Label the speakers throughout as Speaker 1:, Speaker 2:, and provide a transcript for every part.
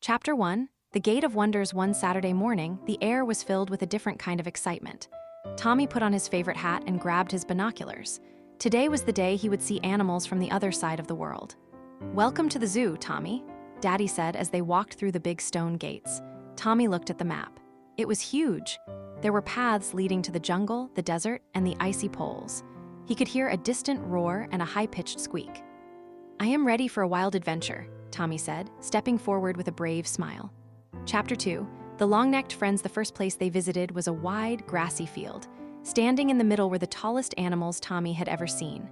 Speaker 1: Chapter 1, The Gate of Wonders. One Saturday morning, the air was filled with a different kind of excitement. Tommy put on his favorite hat and grabbed his binoculars. Today was the day he would see animals from the other side of the world. "Welcome to the zoo, Tommy," Daddy said as they walked through the big stone gates. Tommy looked at the map. It was huge. There were paths leading to the jungle, the desert, and the icy poles. He could hear a distant roar and a high-pitched squeak. "I am ready for a wild adventure," Tommy said, stepping forward with a brave smile. Chapter 2, The Long-Necked Friends. The first place they visited was a wide, grassy field. Standing in the middle were the tallest animals Tommy had ever seen.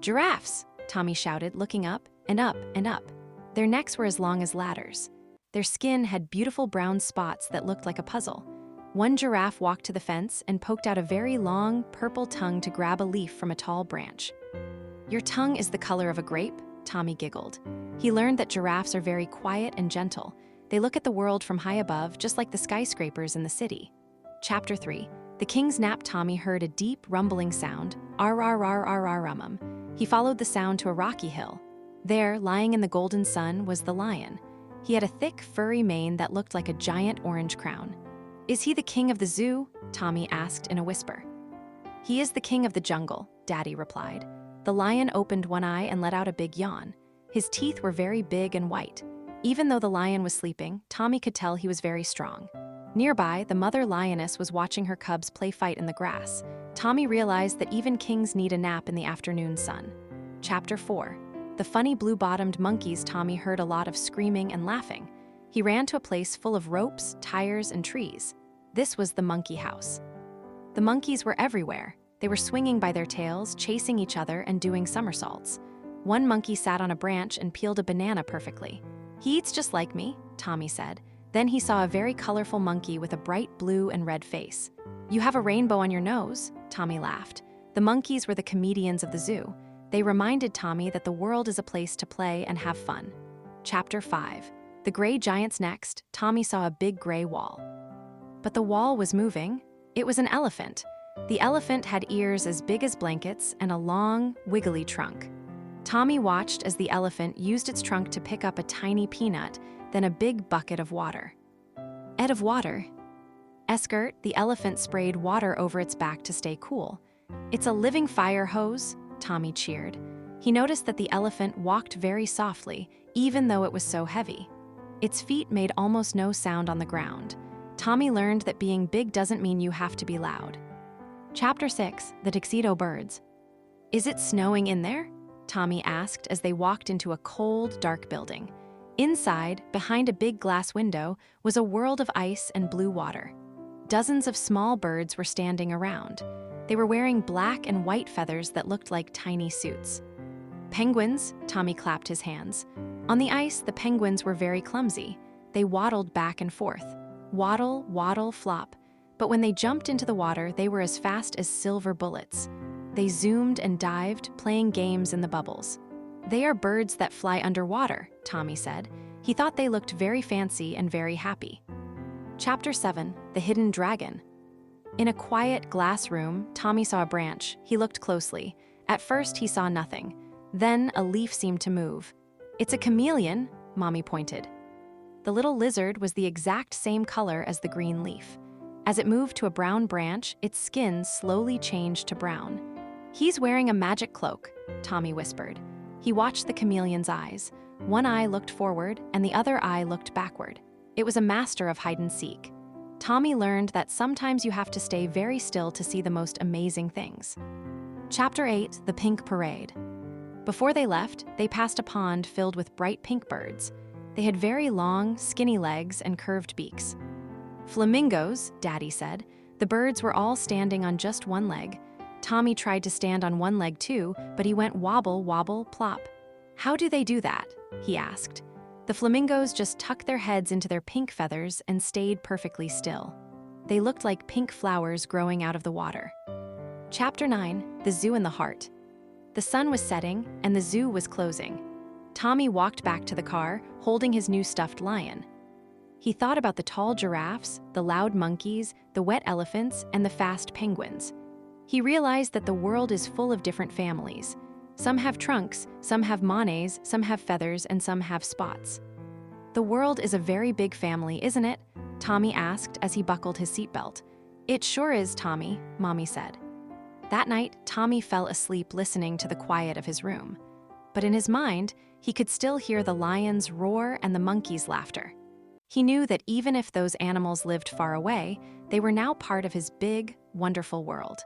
Speaker 1: "Giraffes!" Tommy shouted, looking up and up and up. Their necks were as long as ladders. Their skin had beautiful brown spots that looked like a puzzle. One giraffe walked to the fence and poked out a very long, purple tongue to grab a leaf from a tall branch. "Your tongue is the color of a grape," Tommy giggled. He learned that giraffes are very quiet and gentle. They look at the world from high above, just like the skyscrapers in the city. Chapter 3, The King's Nap. Tommy heard a deep, rumbling sound, ar-ar-ar-ar-ar-rum. He followed the sound to a rocky hill. There, lying in the golden sun, was the lion. He had a thick, furry mane that looked like a giant orange crown. "Is he the king of the zoo?" Tommy asked in a whisper. "He is the king of the jungle," Daddy replied. The lion opened one eye and let out a big yawn. His teeth were very big and white. Even though the lion was sleeping, Tommy could tell he was very strong. Nearby, the mother lioness was watching her cubs play fight in the grass. Tommy realized that even kings need a nap in the afternoon sun. Chapter 4, The Funny Blue-Bottomed Monkeys. Tommy heard a lot of screaming and laughing. He ran to a place full of ropes, tires, and trees. This was the monkey house. The monkeys were everywhere. They were swinging by their tails, chasing each other, and doing somersaults. One monkey sat on a branch and peeled a banana perfectly. "He eats just like me," Tommy said. Then he saw a very colorful monkey with a bright blue and red face. "You have a rainbow on your nose," Tommy laughed. The monkeys were the comedians of the zoo. They reminded Tommy that the world is a place to play and have fun. Chapter 5, The Gray Giants. Next, Tommy saw a big gray wall. But the wall was moving. It was an elephant. The elephant had ears as big as blankets and a long, wiggly trunk. Tommy watched as the elephant used its trunk to pick up a tiny peanut, then a big bucket of water. "Ed of water." Eskert, the elephant sprayed water over its back to stay cool. "It's a living fire hose," Tommy cheered. He noticed that the elephant walked very softly, even though it was so heavy. Its feet made almost no sound on the ground. Tommy learned that being big doesn't mean you have to be loud. Chapter 6, The Tuxedo Birds. "Is it snowing in there?" Tommy asked as they walked into a cold, dark building. Inside, behind a big glass window, was a world of ice and blue water. Dozens of small birds were standing around. They were wearing black and white feathers that looked like tiny suits. "Penguins," Tommy clapped his hands. On the ice, the penguins were very clumsy. They waddled back and forth. Waddle, waddle, flop. But when they jumped into the water, they were as fast as silver bullets. They zoomed and dived, playing games in the bubbles. "They are birds that fly underwater," Tommy said. He thought they looked very fancy and very happy. Chapter 7, The Hidden Dragon. In a quiet glass room, Tommy saw a branch. He looked closely. At first, he saw nothing. Then a leaf seemed to move. "It's a chameleon," Mommy pointed. The little lizard was the exact same color as the green leaf. As it moved to a brown branch, its skin slowly changed to brown. "He's wearing a magic cloak," Tommy whispered. He watched the chameleon's eyes. One eye looked forward, and the other eye looked backward. It was a master of hide-and-seek. Tommy learned that sometimes you have to stay very still to see the most amazing things. Chapter 8, The Pink Parade. Before they left, they passed a pond filled with bright pink birds. They had very long, skinny legs and curved beaks. "Flamingos," Daddy said. The birds were all standing on just one leg. Tommy tried to stand on one leg too, but he went wobble, wobble, plop. "How do they do that?" he asked. The flamingos just tucked their heads into their pink feathers and stayed perfectly still. They looked like pink flowers growing out of the water. Chapter 9, The Zoo in the Heart. The sun was setting, and the zoo was closing. Tommy walked back to the car, holding his new stuffed lion. He thought about the tall giraffes, the loud monkeys, the wet elephants, and the fast penguins. He realized that the world is full of different families. Some have trunks, some have manes, some have feathers, and some have spots. The world is a very big family, isn't it? Tommy asked as he buckled his seatbelt. It sure is, Tommy, Mommy said. That night, Tommy fell asleep listening to the quiet of his room. But in his mind, he could still hear the lions roar and the monkeys' laughter. He knew that even if those animals lived far away, they were now part of his big, wonderful world.